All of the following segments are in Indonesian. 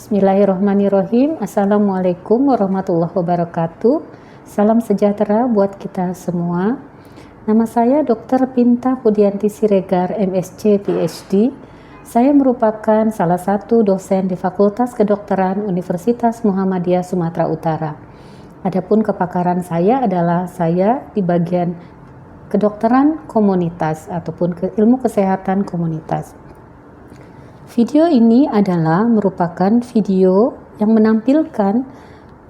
Bismillahirrahmanirrahim. Assalamualaikum warahmatullahi wabarakatuh. Salam sejahtera buat kita semua. Nama saya Dr. Pinta Pudianti Siregar, MSc PhD. Saya merupakan salah satu dosen di Fakultas Kedokteran Universitas Muhammadiyah Sumatera Utara. Adapun kepakaran saya adalah saya di bagian kedokteran komunitas ataupun ilmu kesehatan komunitas. Video ini adalah merupakan video yang menampilkan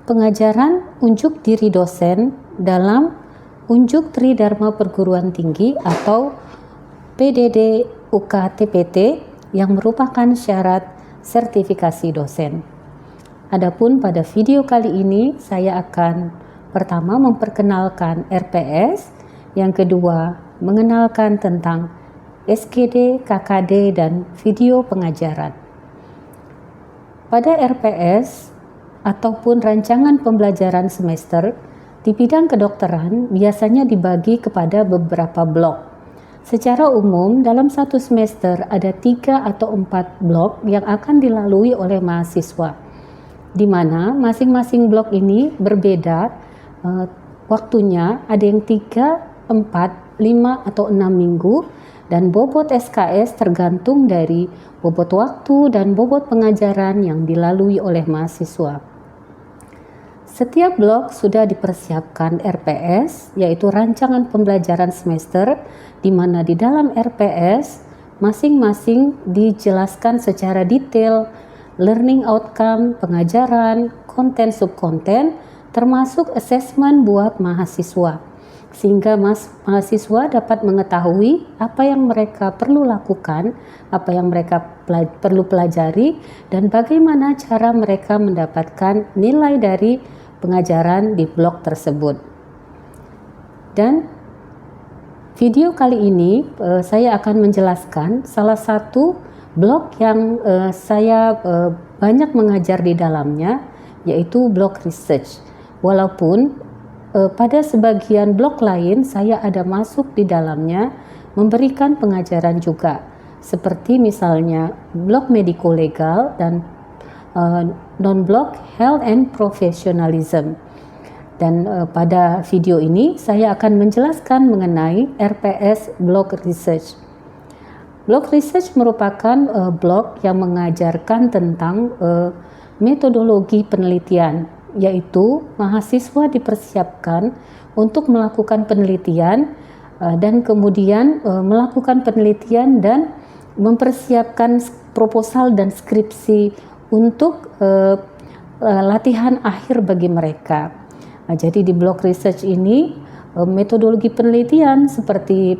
pengajaran unjuk diri dosen dalam Unjuk Tridharma Perguruan Tinggi atau PDD UK-TPT yang merupakan syarat sertifikasi dosen. Adapun pada video kali ini saya akan pertama memperkenalkan RPS, yang kedua mengenalkan tentang SKD, KKD, dan video pengajaran. Pada RPS ataupun rancangan pembelajaran semester di bidang kedokteran biasanya dibagi kepada beberapa blok. Secara umum dalam satu semester ada 3 atau 4 blok yang akan dilalui oleh mahasiswa, di mana masing-masing blok ini berbeda waktunya, ada yang 3, 4, 5, atau 6 minggu, dan bobot SKS tergantung dari bobot waktu dan bobot pengajaran yang dilalui oleh mahasiswa. Setiap blok sudah dipersiapkan RPS, yaitu rancangan pembelajaran semester, di mana di dalam RPS masing-masing dijelaskan secara detail learning outcome, pengajaran, konten subkonten, termasuk assessment buat mahasiswa, sehingga mahasiswa dapat mengetahui apa yang mereka perlu lakukan, apa yang mereka perlu pelajari, dan bagaimana cara mereka mendapatkan nilai dari pengajaran di blok tersebut. Dan video kali ini saya akan menjelaskan salah satu blok yang saya banyak mengajar di dalamnya, yaitu blok research. Walaupun pada sebagian blok lain saya ada masuk di dalamnya memberikan pengajaran juga, seperti misalnya blok mediko-legal dan non-blok health and professionalism. Dan pada video ini saya akan menjelaskan mengenai RPS blok research. Blok research merupakan blok yang mengajarkan tentang metodologi penelitian, yaitu mahasiswa dipersiapkan untuk melakukan penelitian dan kemudian melakukan penelitian dan mempersiapkan proposal dan skripsi untuk latihan akhir bagi mereka. Jadi di blok research ini metodologi penelitian seperti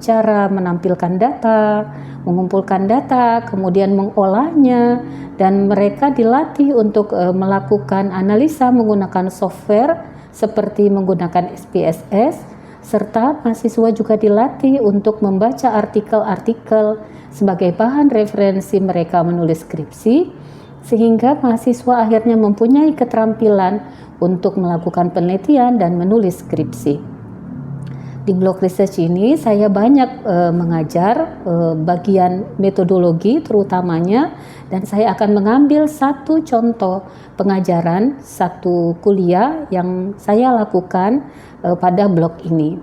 cara menampilkan data, mengumpulkan data, kemudian mengolahnya, dan mereka dilatih untuk melakukan analisa menggunakan software seperti menggunakan SPSS, serta mahasiswa juga dilatih untuk membaca artikel-artikel sebagai bahan referensi mereka menulis skripsi, sehingga mahasiswa akhirnya mempunyai keterampilan untuk melakukan penelitian dan menulis skripsi. Di blok research ini saya banyak mengajar bagian metodologi terutamanya, dan saya akan mengambil satu contoh pengajaran satu kuliah yang saya lakukan pada blok ini.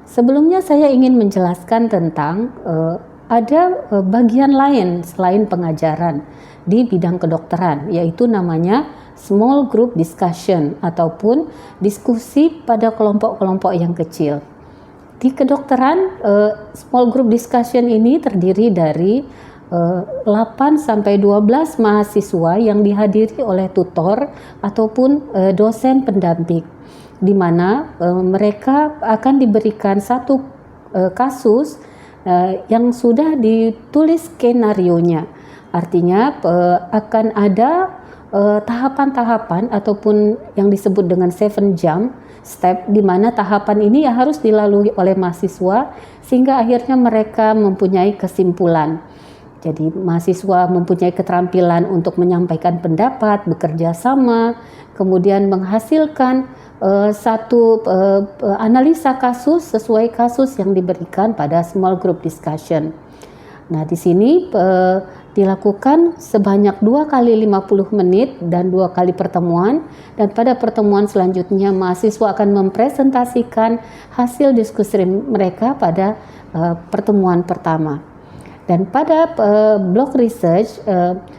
Sebelumnya saya ingin menjelaskan tentang ada bagian lain selain pengajaran di bidang kedokteran, yaitu namanya small group discussion ataupun diskusi pada kelompok-kelompok yang kecil. Di kedokteran, small group discussion ini terdiri dari 8 sampai 12 mahasiswa yang dihadiri oleh tutor ataupun dosen pendamping, di mana mereka akan diberikan satu kasus yang sudah ditulis skenario-nya. Artinya akan ada tahapan-tahapan ataupun yang disebut dengan 7 jump step, di mana tahapan ini harus dilalui oleh mahasiswa sehingga akhirnya mereka mempunyai kesimpulan. Jadi mahasiswa mempunyai keterampilan untuk menyampaikan pendapat, bekerja sama, kemudian menghasilkan satu analisa kasus sesuai kasus yang diberikan pada small group discussion. Nah, di sini dilakukan sebanyak 2 kali 50 menit dan 2 kali pertemuan, dan pada pertemuan selanjutnya mahasiswa akan mempresentasikan hasil diskusi mereka pada pertemuan pertama. Dan pada block research,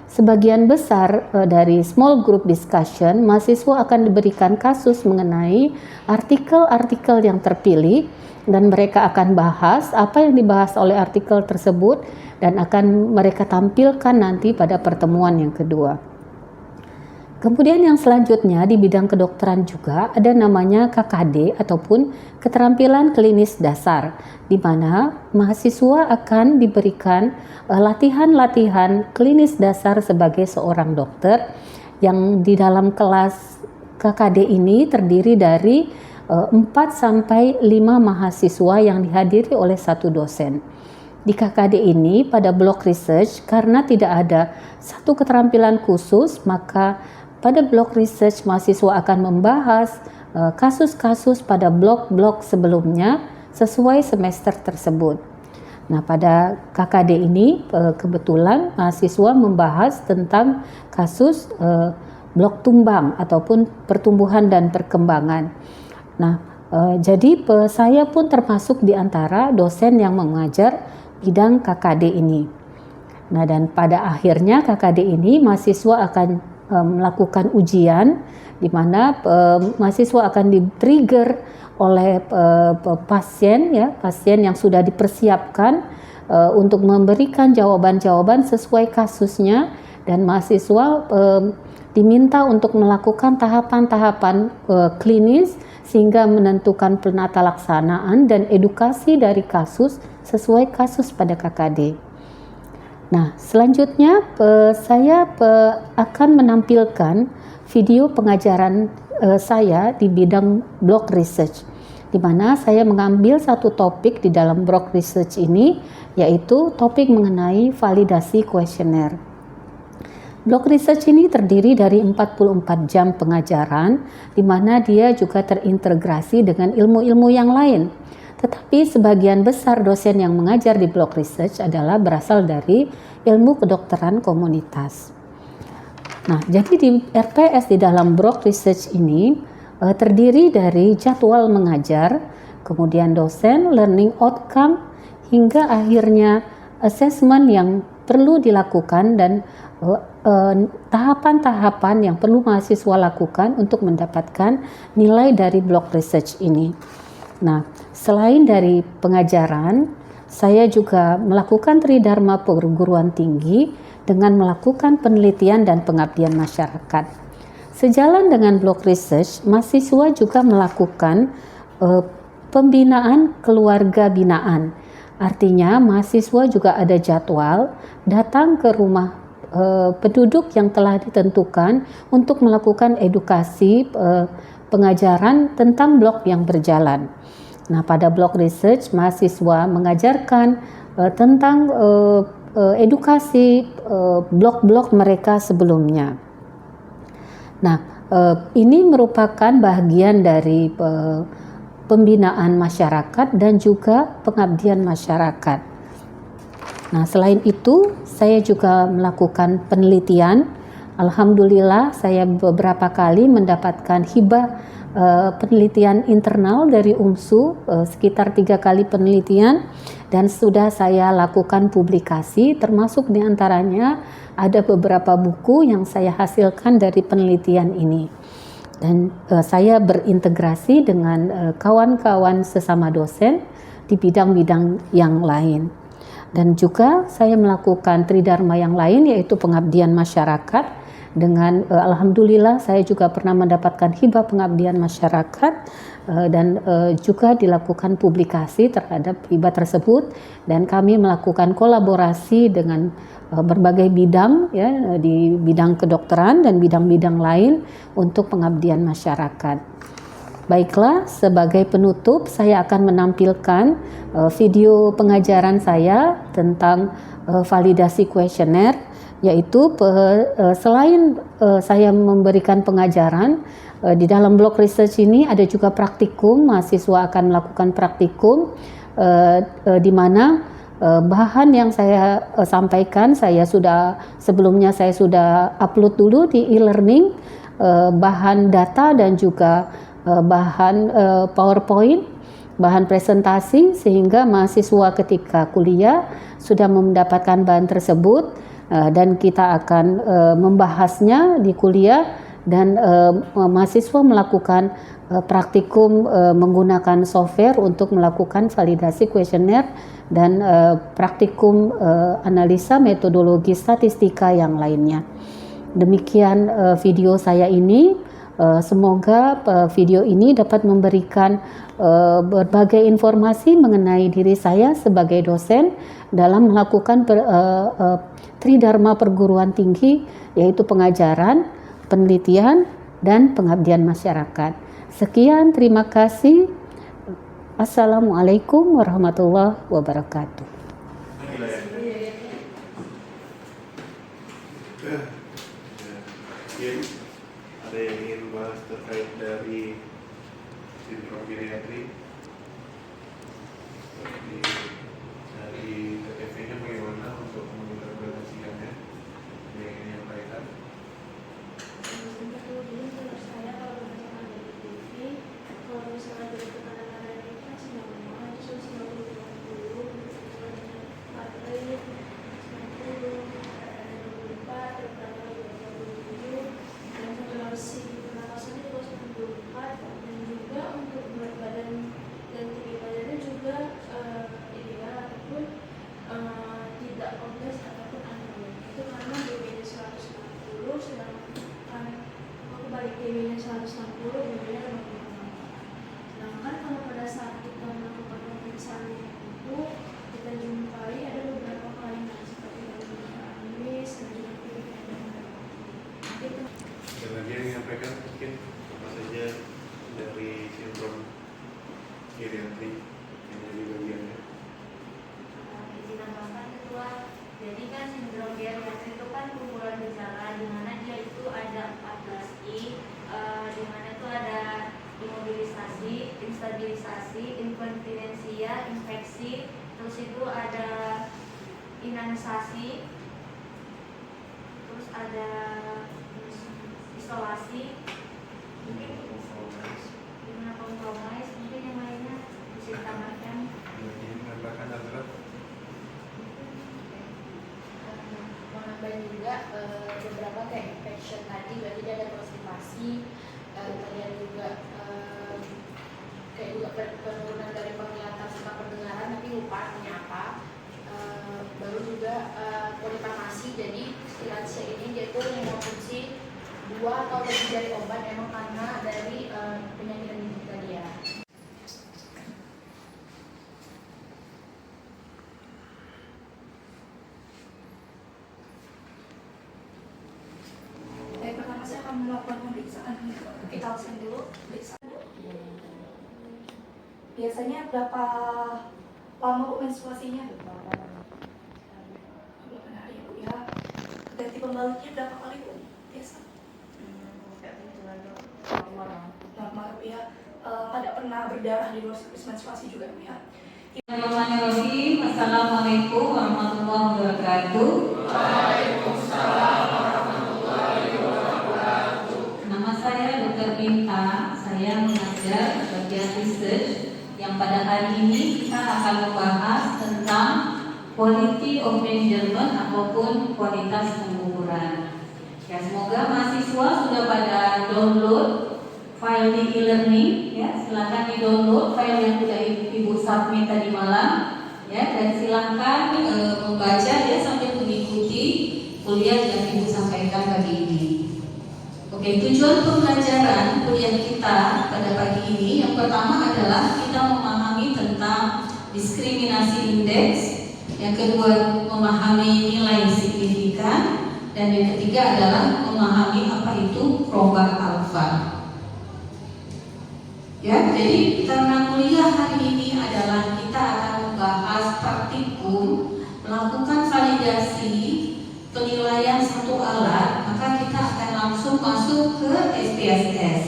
sebagian besar dari small group discussion, mahasiswa akan diberikan kasus mengenai artikel-artikel yang terpilih, dan mereka akan bahas apa yang dibahas oleh artikel tersebut dan akan mereka tampilkan nanti pada pertemuan yang kedua. Kemudian yang selanjutnya di bidang kedokteran juga ada namanya KKD ataupun keterampilan klinis dasar, di mana mahasiswa akan diberikan latihan-latihan klinis dasar sebagai seorang dokter, yang di dalam kelas KKD ini terdiri dari 4 sampai 5 mahasiswa yang dihadiri oleh 1 dosen. Di KKD ini pada block research, karena tidak ada satu keterampilan khusus, maka pada block research mahasiswa akan membahas kasus-kasus pada blok-blok sebelumnya sesuai semester tersebut. Nah, pada KKD ini kebetulan mahasiswa membahas tentang kasus blok tumbang ataupun pertumbuhan dan perkembangan. Nah, jadi saya pun termasuk di antara dosen yang mengajar bidang KKD ini. Nah, dan pada akhirnya KKD ini mahasiswa akan melakukan ujian, di mana mahasiswa akan di-trigger oleh pasien yang sudah dipersiapkan untuk memberikan jawaban-jawaban sesuai kasusnya, dan mahasiswa diminta untuk melakukan tahapan-tahapan klinis sehingga menentukan penata laksanaan dan edukasi dari kasus sesuai kasus pada KKD. Nah, selanjutnya saya akan menampilkan video pengajaran saya di bidang block research, di mana saya mengambil satu topik di dalam block research ini, yaitu topik mengenai validasi kuesioner. Block research ini terdiri dari 44 jam pengajaran, di mana dia juga terintegrasi dengan ilmu-ilmu yang lain. Tetapi sebagian besar dosen yang mengajar di block research adalah berasal dari ilmu kedokteran komunitas. Nah, jadi di RPS di dalam block research ini terdiri dari jadwal mengajar, kemudian dosen, learning outcome, hingga akhirnya assessment yang perlu dilakukan dan tahapan-tahapan yang perlu mahasiswa lakukan untuk mendapatkan nilai dari block research ini. Nah, selain dari pengajaran, saya juga melakukan tridharma perguruan tinggi dengan melakukan penelitian dan pengabdian masyarakat. Sejalan dengan block research, mahasiswa juga melakukan pembinaan keluarga binaan. Artinya mahasiswa juga ada jadwal datang ke rumah penduduk yang telah ditentukan untuk melakukan edukasi pengajaran tentang blok yang berjalan. Nah, pada block research mahasiswa mengajarkan tentang edukasi blok-blok mereka sebelumnya. Nah, ini merupakan bagian dari pembinaan masyarakat dan juga pengabdian masyarakat. Nah, selain itu saya juga melakukan penelitian. Alhamdulillah saya beberapa kali mendapatkan hibah penelitian internal dari UMSU, sekitar 3 kali penelitian, dan sudah saya lakukan publikasi, termasuk diantaranya ada beberapa buku yang saya hasilkan dari penelitian ini. Dan saya berintegrasi dengan kawan-kawan sesama dosen di bidang-bidang yang lain. Dan juga saya melakukan tridharma yang lain, yaitu pengabdian masyarakat. Dengan alhamdulillah saya juga pernah mendapatkan hibah pengabdian masyarakat, dan juga dilakukan publikasi terhadap hibah tersebut, dan kami melakukan kolaborasi dengan berbagai bidang ya, di bidang kedokteran dan bidang-bidang lain untuk pengabdian masyarakat. Baiklah, sebagai penutup saya akan menampilkan video pengajaran saya tentang validasi kuesioner, yaitu selain saya memberikan pengajaran, di dalam block research ini ada juga praktikum. Mahasiswa akan melakukan praktikum di mana Bahan yang saya sampaikan, sebelumnya saya sudah upload dulu di e-learning, bahan data dan juga bahan PowerPoint, bahan presentasi, sehingga mahasiswa ketika kuliah sudah mendapatkan bahan tersebut, dan kita akan membahasnya di kuliah, dan mahasiswa melakukan praktikum menggunakan software untuk melakukan validasi kuesioner dan praktikum analisa metodologi statistika yang lainnya. Demikian video saya ini. Semoga video ini dapat memberikan berbagai informasi mengenai diri saya sebagai dosen dalam melakukan Tridharma perguruan tinggi, yaitu pengajaran, penelitian, dan pengabdian masyarakat. Sekian, terima kasih. Assalamualaikum warahmatullahi wabarakatuh. Ada yang ingin bahas terkait dari sindrom geriatri? Dari TTV-nya bagaimana untuk mengimplementasikannya? Yang ingin menyampaikan? Kalau misalnya dari tekanan itu masih normal, itu 90-50, baterai 90, ada 24, ada tanggal 27, dan satu versi pernapasannya juga 94, dan juga untuk berat badan dan tinggi badannya juga ideal ataupun tidak obes ataupun anemia. Itu karena BB-nya 160, sedangkan aku balik BB-nya 160, BB-nya 80. Sedangkan kalau pada saat kita melakukan pemeriksaan itu, kita jumpai ada beberapa kelainan seperti gangguan anis dan juga penyakit. Ada lagi yang menyampaikan mungkin apa saja dari sindrom geriatri yang jadi bagiannya? Izin tambahkan Ketua, jadi kan sindrom geriatri itu kan kumpulan gejala di mana dia itu ada 14I, di mana itu ada imobilisasi, instabilisasi, inkontinensia, infeksi, terus itu ada inanisasi, terus ada isolasi, mungkin gimana kompromis, mungkin yang lainnya bisa ditambahkan. Ingin menambahkan adalah menambah juga beberapa kayak infection tadi, berarti dia ada konstipasi, kemudian juga kayak juga penurunan dari penglihatan serta pendengaran, tapi lupa artinya apa. Baru juga polifarmasi, jadi stilancia ini dia itu mengkonsumsi 2 atau lebih dari obat emang karena dari penyakit yang tadi ya. Pertama saya akan melakukan pemeriksaan vital sign dulu. Biasanya berapa lama Bu menstruasinya? 8 hari Bu ya. Ganti pembalutnya berapa kali Bu? Biasa? Normal Bu ya. Tidak pernah berdarah di luar siklus menstruasi juga Bu ya. Bismillahirrahmanirrahim. Assalamualaikum warahmatullahi wabarakatuh. Waalaikumsalam warahmatullahi wabarakatuh. Nama saya Dr. Binta. Saya mengajar bagian research yang pada hari ini kita akan membahas tentang quality of measurement ataupun kualitas pengukuran. Ya, semoga mahasiswa sudah pada download file di e-learning, ya, silakan di-download file yang sudah Ibu submit tadi malam, ya, dan silakan membaca ya sampai mengikuti kuliah yang Ibu sampaikan pagi ini. Oke, tujuan pembelajaran kuliah kita pada pagi ini yang pertama adalah kita memahami tentang diskriminasi indeks, yang kedua memahami nilai signifikan, dan yang ketiga adalah memahami apa itu perubahan alfa. Ya, jadi karena kuliah hari ini adalah kita akan membahas praktikum melakukan validasi penilaian satu alat, maka kita akan langsung masuk ke SPSS.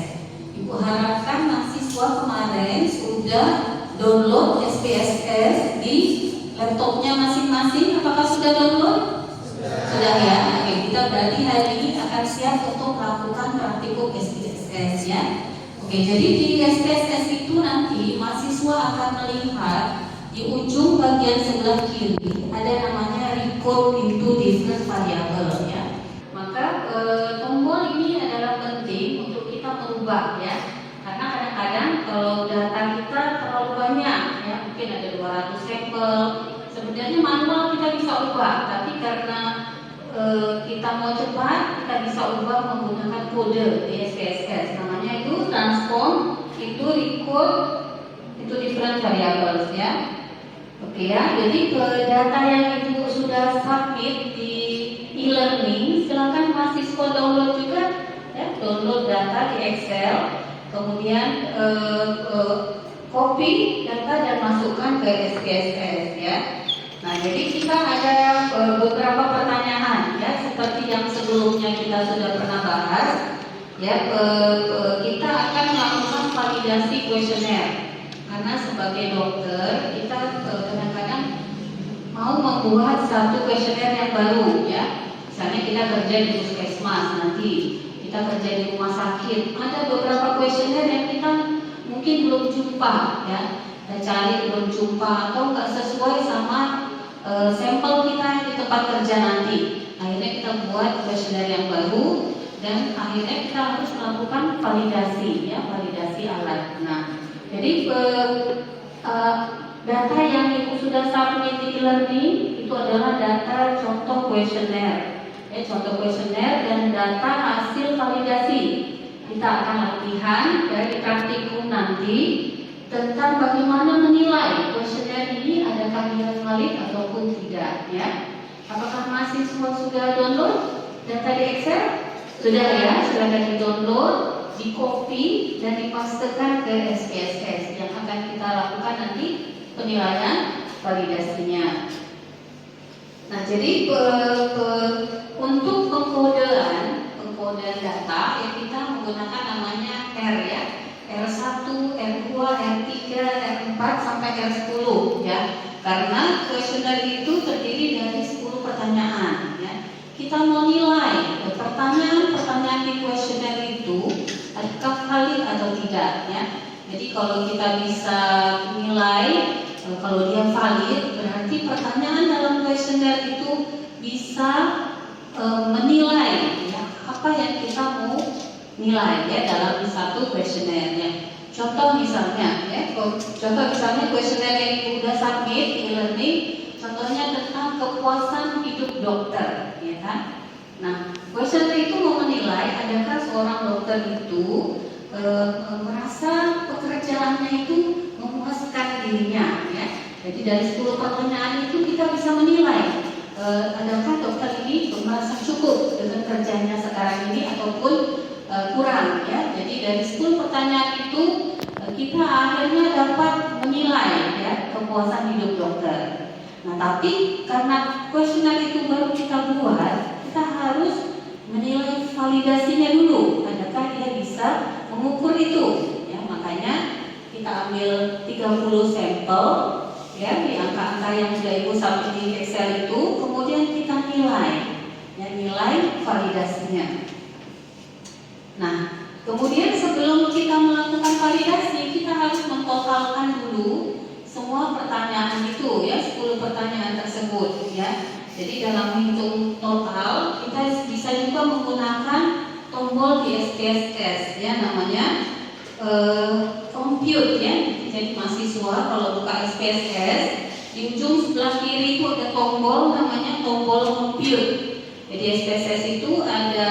Ibu harapkan mahasiswa kemarin sudah download SPSS di laptopnya masing-masing apakah sudah download? Sudah ya. Oke, kita berarti hari ini akan siap untuk melakukan praktikum SPSS ya. Oke, jadi di SPSS itu nanti mahasiswa akan melihat di ujung bagian sebelah kiri ada namanya record into different variable ya. Maka tombol ini adalah penting untuk kita merubah ya. Karena kadang-kadang kalau data kita terlalu banyak ya, mungkin ada 200 sampel, sebenarnya manual kita bisa ubah, tapi karena kita mau cepat, kita bisa ubah menggunakan kode di SPSS. Namanya itu transform itu record itu different variables ya. Oke ya, jadi data yang itu sudah submit di e-learning, silakan mahasiswa download juga ya, download data di Excel, kemudian copy data dan masukkan ke SPSS ya. Nah, jadi kita ada beberapa pertanyaan ya, seperti yang sebelumnya kita sudah pernah bahas ya. Kita akan melakukan validasi kuesioner karena sebagai dokter kita kadang-kadang mau membuat satu kuesioner yang baru ya. Misalnya kita kerja di puskesmas, nanti kita kerja di rumah sakit, ada beberapa kuesioner yang kita mungkin belum jumpa ya, kita cari belum jumpa atau nggak sesuai sama sampel kita di tempat kerja nanti. Akhirnya kita buat kuesioner yang baru dan akhirnya kita harus melakukan validasi ya, validasi alat. Nah, jadi data yang itu sudah submit di e-learning itu adalah data contoh kuesioner ya, contoh kuesioner dan data hasil validasi. Kita akan latihan dari praktikum nanti tentang bagaimana menilai kuesioner ini adakah dia valid ataupun tidak ya. Apakah mahasiswa sudah download data di Excel? Sudah ya, silakan di-download, di-copy dan dipastekan ke SPSS yang akan kita lakukan nanti penilaian validasinya. Nah, jadi untuk pengkodean data yang kita menggunakan namanya R ya. R1, R2, R3, R4 sampai R10 ya. Karena kuesioner itu terdiri dari 10 pertanyaan ya. Kita mau nilai pertanyaan di kuesioner itu adakah valid atau tidak ya. Jadi kalau kita bisa nilai kalau dia valid, berarti pertanyaan dalam kuesioner itu bisa menilai ya, apa yang kita mau nilai ya dalam satu kuesioner ya. Contoh misalnya kuesioner yang sudah submit di e-learning, contohnya tentang kepuasan hidup dokter ya kan. Nah, kuesioner itu mau menilai adakah seorang dokter itu merasa pekerjaannya itu memuaskan dirinya ya. Jadi dari 10 pertanyaan itu kita bisa menilai adakah dokter ini merasa cukup dengan kerjanya sekarang ini ataupun kurang ya. Jadi dari 10 pertanyaan itu kita akhirnya dapat menilai ya kepuasan hidup dokter. Nah, tapi karena kuesioner itu baru kita buat, kita harus menilai validasinya dulu. Adakah dia bisa mengukur itu? Ya, makanya kita ambil 30 sampel ya di angka-angka yang sudah Ibu submit di Excel itu, kemudian kita nilai validasinya. Nah, kemudian sebelum kita melakukan validasi, kita harus mentotalkan dulu semua pertanyaan itu ya, 10 pertanyaan tersebut ya. Jadi dalam menghitung total kita bisa juga menggunakan tombol di SPSS ya, namanya compute ya. Jadi mahasiswa kalau buka SPSS di ujung sebelah kiri itu ada tombol namanya tombol compute. Jadi SPSS itu ada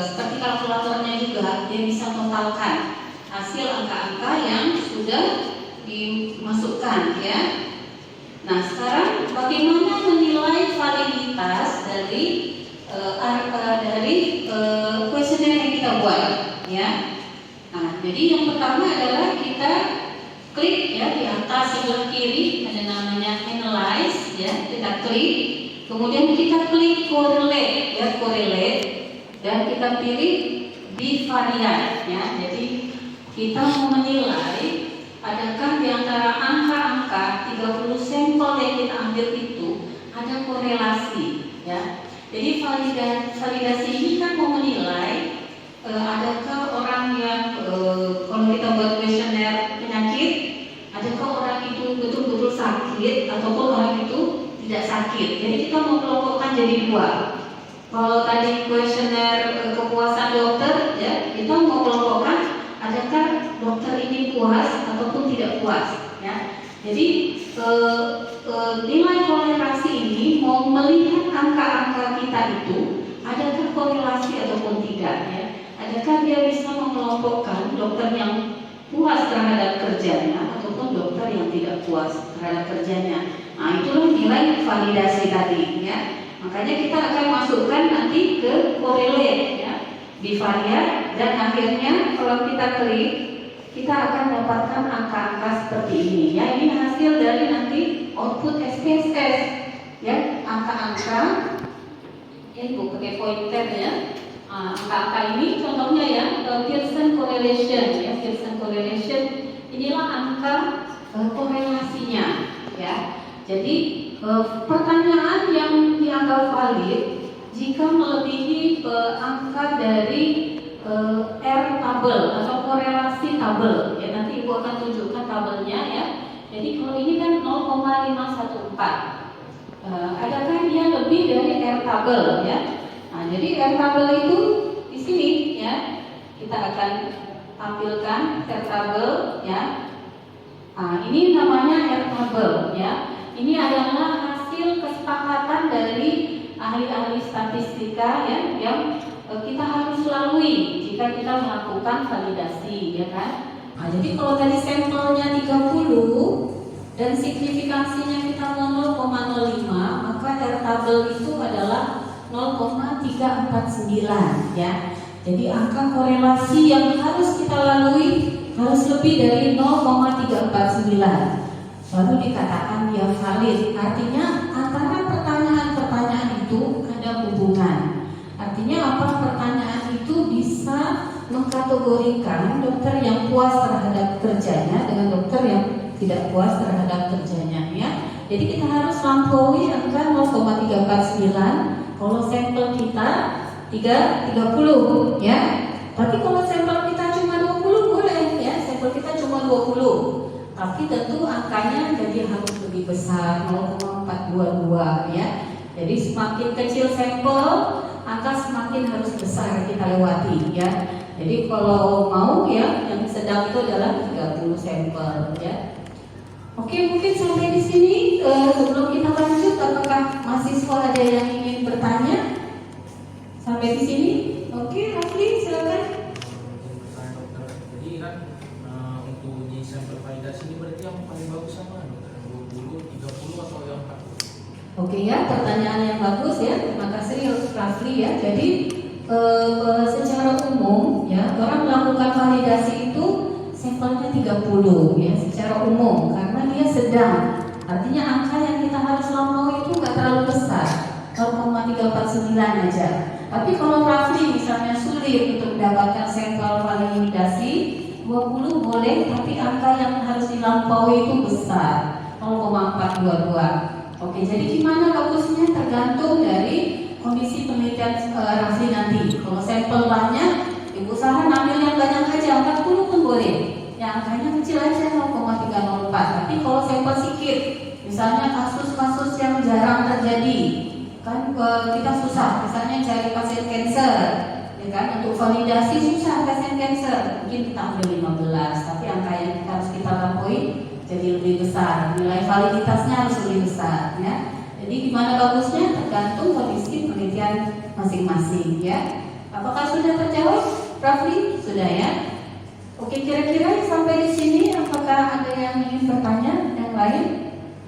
seperti kalkulatornya juga, dia bisa totalkan hasil angka-angka yang sudah dimasukkan ya. Nah, sekarang bagaimana menilai validitas dari kuesioner yang kita buat ya. Nah, jadi yang pertama adalah kita klik ya di atas sebelah kiri ada namanya analyze ya, kita klik, kemudian kita klik correlate ya, correlate dan kita pilih bivariate ya. Jadi kita mau menilai adakah di antara angka-angka 30 sampel yang kita ambil itu ada korelasi, ya. Jadi validasi ini kan mau menilai adakah orang yang kalau kita buat kuesioner penyakit, adakah orang itu betul-betul sakit ataupun orang itu tidak sakit. Jadi kita mau kelompokkan jadi dua. Kalau tadi kuesioner kepuasan dokter, ya, kita mau kelompokkan adakah dokter ini puas ataupun tidak puas, ya. Jadi nilai korelasi ini mau melihat angka-angka kita itu adakah korelasi ataupun tidak, ya. Adakah dia bisa mengelompokkan dokter yang puas terhadap kerjanya ataupun dokter yang tidak puas terhadap kerjanya. Nah, itulah nilai validasi tadi, ya. Makanya kita akan masukkan nanti ke correlate, ya, bivariat, dan akhirnya kalau kita klik kita akan dapatkan angka-angka seperti ini, ya. Ini hasil dari nanti output SPSS, ya, angka-angka. Ya, Ibu pakai pointer, ya. Angka-angka ini contohnya ya Pearson correlation, ya, Pearson correlation. Inilah angka korelasinya, ya. Jadi pertanyaan yang dianggap valid jika melebihi angka dari R tabel atau korelasi tabel, ya. Nanti Ibu akan tunjukkan tabelnya, ya. Jadi kalau ini kan 0,514, adakah dia lebih dari R tabel, ya? Nah, jadi R tabel itu di sini, ya. Kita akan tampilkan R tabel, ya. Nah, ini namanya R tabel, ya. Ini adalah hasil kesepakatan dari ahli-ahli statistika, ya, yang kita harus lalui jika kita melakukan validasi, ya kan? Nah, jadi kalau tadi sampelnya 30 dan signifikansinya kita 0,05, maka R tabel itu adalah 0,349, ya. Jadi angka korelasi yang harus kita lalui harus lebih dari 0,349 baru dikatakan dia valid. Artinya antara pertanyaan-pertanyaan itu ada hubungan. Artinya apa? Pertanyaan itu bisa mengkategorikan dokter yang puas terhadap kerjanya dengan dokter yang tidak puas terhadap kerjanya, ya. Jadi kita harus lampaui angka 0,349 kalau sampel kita 30, ya. Tapi kalau sampel kita cuma 20 boleh, ya. Sampel kita cuma 20. Tapi tentu angkanya jadi harus lebih besar, 0,422, ya. Jadi semakin kecil sampel, angka semakin harus besar kita lewati, ya. Jadi kalau mau, ya, yang sedang itu adalah 30 sampel, ya. Oke, mungkin sampai di sini. Sebelum kita lanjut, apakah mahasiswa ada yang ingin bertanya? Sampai di sini? Oke, Rafli, silakan. Jadi kan untuk uji sampel validasi ini berarti yang paling bagus sama 20, 30 atau yang 40? Oke, ya, pertanyaan yang bagus, ya. Terima kasih Rafli, ya. Jadi secara umum, ya, orang melakukan validasi itu sampelnya 30, ya, secara umum karena dia sedang. Artinya angka yang kita harus lampaui itu nggak terlalu besar, 0,349 aja. Tapi kalau Rafli misalnya sulit untuk mendapatkan sampel validasi 20 boleh, tapi angka yang harus dilampaui itu besar, 0,422. Oke, jadi gimana bagusnya tergantung dari kondisi penelitian Rafli nanti. Kalau sampel banyak, Ibu saran ambil yang banyak aja, 40 pun boleh. Yang angkanya kecil aja, 0,304. Tapi kalau sampel sedikit, misalnya kasus-kasus yang jarang terjadi, kan kita susah, misalnya cari pasien kanker, ya kan, untuk validasi susah pasien kanker, mungkin kita ambil 15, tapi angka yang harus kita lampaui jadi lebih besar, nilai validitasnya harus lebih besar, ya. Jadi gimana bagusnya tergantung kondisi penelitian masing-masing, ya. Apakah sudah terjawab, Rafli? Sudah, ya. Oke, kira-kira sampai di sini apakah ada yang ingin bertanya yang lain,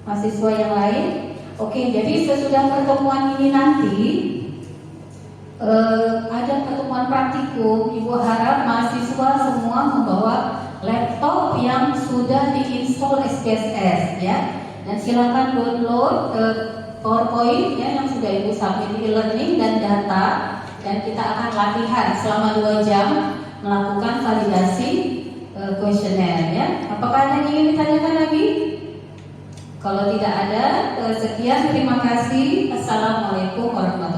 mahasiswa yang lain? Oke, jadi sesudah pertemuan ini nanti ada pertemuan praktikum. Ibu harap mahasiswa semua membawa laptop yang sudah diinstal SPSS, ya. Dan silakan download PowerPoint, ya, yang sudah Ibu submit e-learning dan data. Dan kita akan latihan selama 2 jam melakukan validasi kuesioner, ya. Apakah ada yang ingin ditanyakan lagi? Kalau tidak ada, sekian, terima kasih. Assalamualaikum warahmatullahi wabarakatuh.